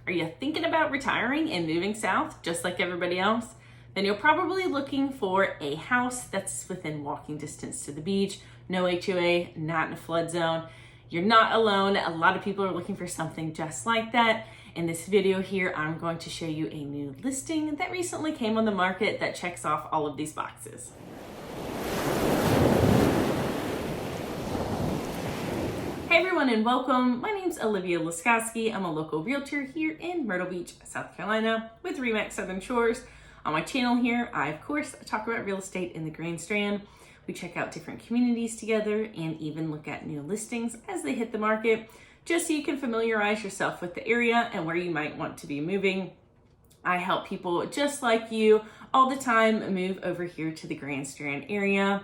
Are you thinking about retiring and moving south just like everybody else? Then you're probably looking for a house that's within walking distance to the beach, no HOA, not in a flood zone. You're not alone. A lot of people are looking for something just like that. In this video here, I'm going to show you a new listing that recently came on the market that checks off all of these boxes. Hey everyone and welcome. My name's Olivia Laskowski. I'm a local realtor here in Myrtle Beach, South Carolina with RE/MAX Southern Shores. On my channel here, I of course talk about real estate in the Grand Strand. We check out different communities together and even look at new listings as they hit the market, just so you can familiarize yourself with the area and where you might want to be moving. I help people just like you all the time move over here to the Grand Strand area,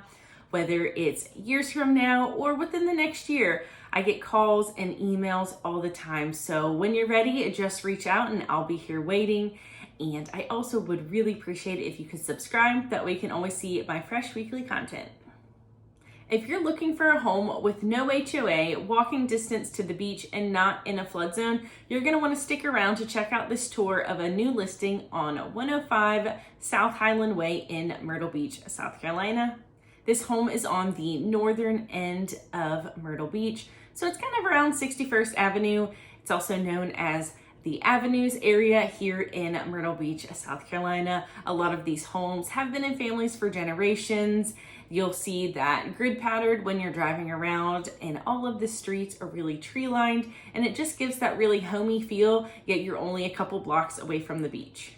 whether it's years from now or within the next year. I get calls and emails all the time. So when you're ready, just reach out and I'll be here waiting. And I also would really appreciate it if you could subscribe. That way you can always see my fresh weekly content. If you're looking for a home with no HOA, walking distance to the beach, and not in a flood zone, you're going to want to stick around to check out this tour of a new listing on 105 South Highland Way in Myrtle Beach, South Carolina. This home is on the northern end of Myrtle Beach, so it's kind of around 61st Avenue. It's also known as the Avenues area here in Myrtle Beach, South Carolina. A lot of these homes have been in families for generations. You'll see that grid patterned when you're driving around, and all of the streets are really tree lined, and it just gives that really homey feel, yet you're only a couple blocks away from the beach.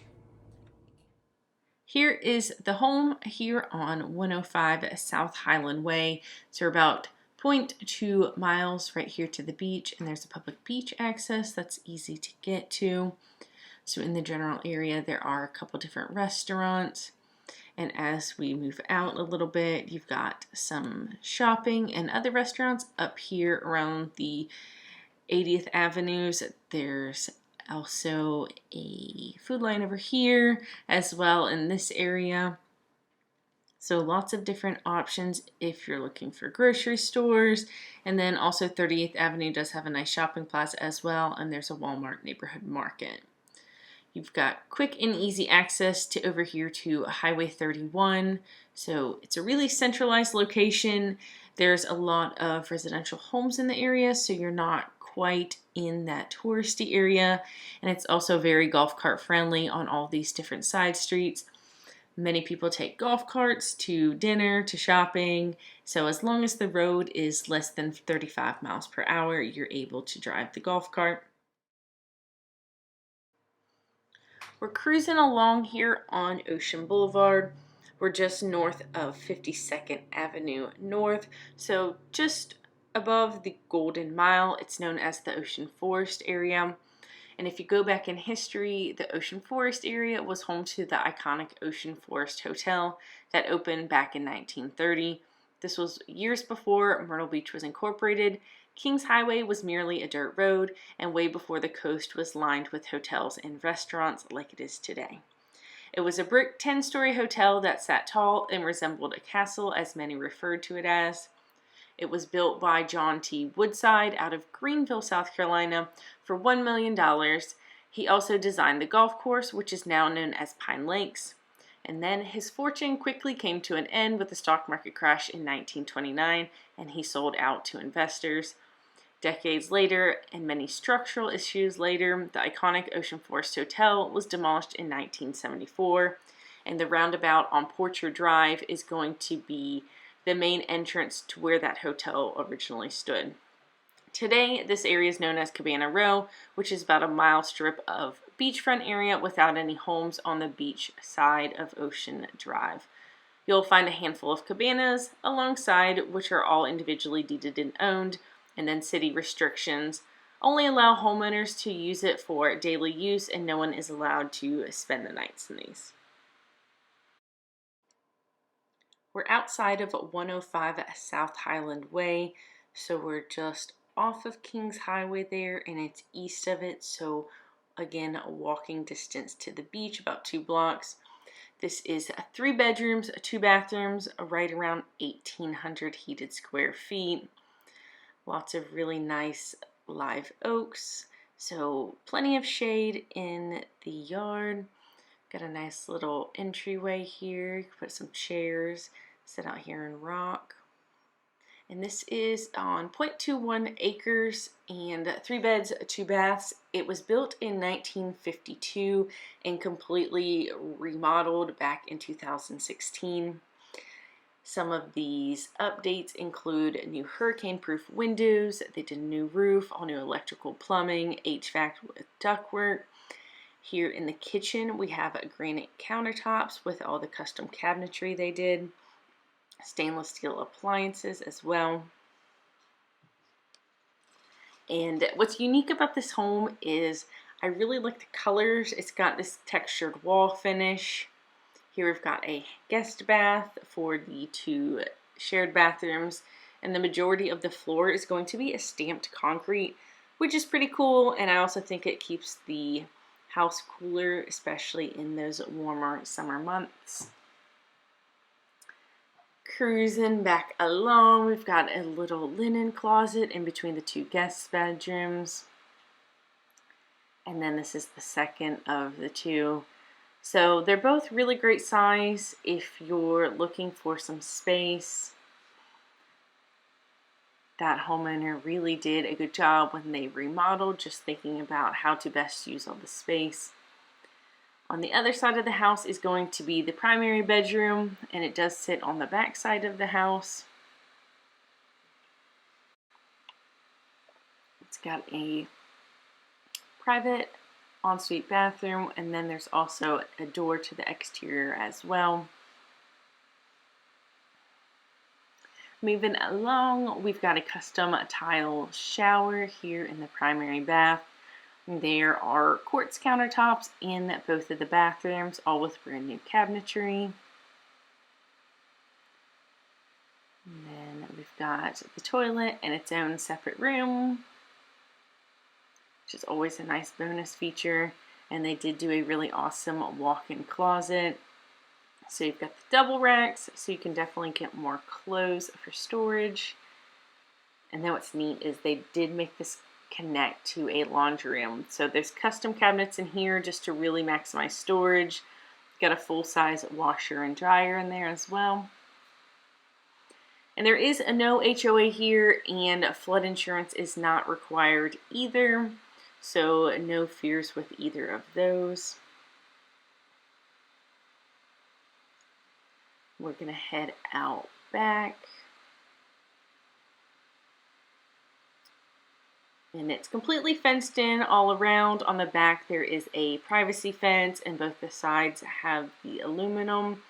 Here is the home here on 105 South Highland Way. So we're about 0.2 miles right here to the beach, and there's a public beach access that's easy to get to. So in the general area, there are a couple different restaurants. And as we move out a little bit, you've got some shopping and other restaurants up here around the 80th Avenues. There's also a Food Line over here as well in this area. So lots of different options if you're looking for grocery stores. And then also 38th Avenue does have a nice shopping plaza as well, and there's a Walmart neighborhood market. You've got quick and easy access to over here to Highway 31. So it's a really centralized location. There's a lot of residential homes in the area, so you're not quite in that touristy area. And it's also very golf cart friendly on all these different side streets. Many people take golf carts to dinner, to shopping. So as long as the road is less than 35 miles per hour, you're able to drive the golf cart. We're cruising along here on Ocean Boulevard. We're just north of 52nd Avenue North, so just above the Golden Mile. It's known as the Ocean Forest area. And if you go back in history, the Ocean Forest area was home to the iconic Ocean Forest Hotel that opened back in 1930. This was years before Myrtle Beach was incorporated. Kings Highway was merely a dirt road, and way before the coast was lined with hotels and restaurants like it is today. It was a brick 10-story hotel that sat tall and resembled a castle, as many referred to it as. It was built by John T. Woodside out of Greenville, South Carolina for $1 million. He also designed the golf course, which is now known as Pine Lakes. And then his fortune quickly came to an end with the stock market crash in 1929, and he sold out to investors. Decades later, and many structural issues later, the iconic Ocean Forest Hotel was demolished in 1974, and the roundabout on Porcher Drive is going to be the main entrance to where that hotel originally stood. Today, this area is known as Cabana Row, which is about a mile strip of beachfront area without any homes on the beach side of Ocean Drive. You'll find a handful of cabanas alongside, which are all individually deeded and owned, and then city restrictions only allow homeowners to use it for daily use, and no one is allowed to spend the nights in these. We're outside of 105 South Highland Way, so we're just off of Kings Highway there, and it's east of it, so again, a walking distance to the beach, about 2 blocks. This is 3 bedrooms, 2 bathrooms, right around 1,800 heated square feet. Lots of really nice live oaks, So plenty of shade in the yard. Got a nice little entryway here. You can put some chairs, sit out here and rock. And this is on 0.21 acres and 3 beds, 2 baths. It was built in 1952 and completely remodeled back in 2016. Some of these updates include new hurricane-proof windows. They did a new roof, all new electrical plumbing, HVAC with ductwork. Here in the kitchen, we have granite countertops with all the custom cabinetry they did. Stainless steel appliances as well. And what's unique about this home is I really like the colors. It's got this textured wall finish. Here we've got a guest bath for the 2 shared bathrooms, and the majority of the floor is going to be a stamped concrete, which is pretty cool, and I also think it keeps the house cooler, especially in those warmer summer months. Cruising back along, we've got a little linen closet in between the 2 guest bedrooms. And then this is the second of the 2. So they're both really great size if you're looking for some space. That homeowner really did a good job when they remodeled, just thinking about how to best use all the space. On the other side of the house is going to be the primary bedroom, and it does sit on the back side of the house. It's got a private ensuite bathroom, and then there's also a door to the exterior as well. Moving along, we've got a custom tile shower here in the primary bath. There are quartz countertops in both of the bathrooms, all with brand new cabinetry. And then we've got the toilet in its own separate room, which is always a nice bonus feature. And they did do a really awesome walk-in closet. So you've got the double racks, so you can definitely get more clothes for storage. And then what's neat is they did make this connect to a laundry room. So there's custom cabinets in here just to really maximize storage. Got a full-size washer and dryer in there as well. And there is a no HOA here, and flood insurance is not required either. So no fears with either of those. We're gonna head out back. And it's completely fenced in all around. On the back there is a privacy fence, and both the sides have the aluminum.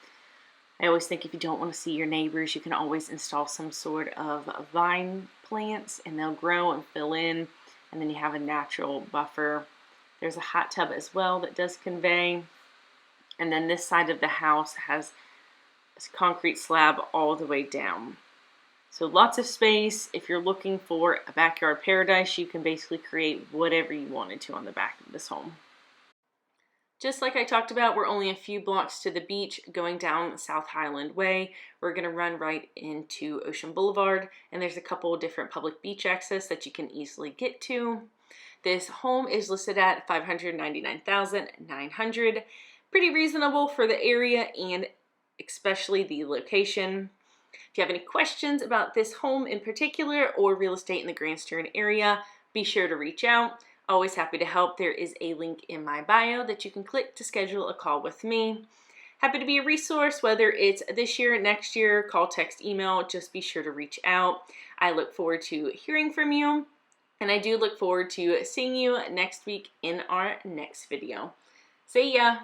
I always think if you don't want to see your neighbors, you can always install some sort of vine plants, and they'll grow and fill in, and then you have a natural buffer. There's a hot tub as well that does convey. And then this side of the house has a concrete slab all the way down. So lots of space. If you're looking for a backyard paradise, you can basically create whatever you wanted to on the back of this home. Just like I talked about, we're only a few blocks to the beach going down South Highland Way. We're gonna run right into Ocean Boulevard, and there's a couple of different public beach access that you can easily get to. This home is listed at $599,900. Pretty reasonable for the area and especially the location. If you have any questions about this home in particular or real estate in the Grand Strand area, be sure to reach out. Always happy to help. There is a link in my bio that you can click to schedule a call with me. Happy to be a resource, whether it's this year, next year, call, text, email, just be sure to reach out. I look forward to hearing from you, and I do look forward to seeing you next week in our next video. See ya!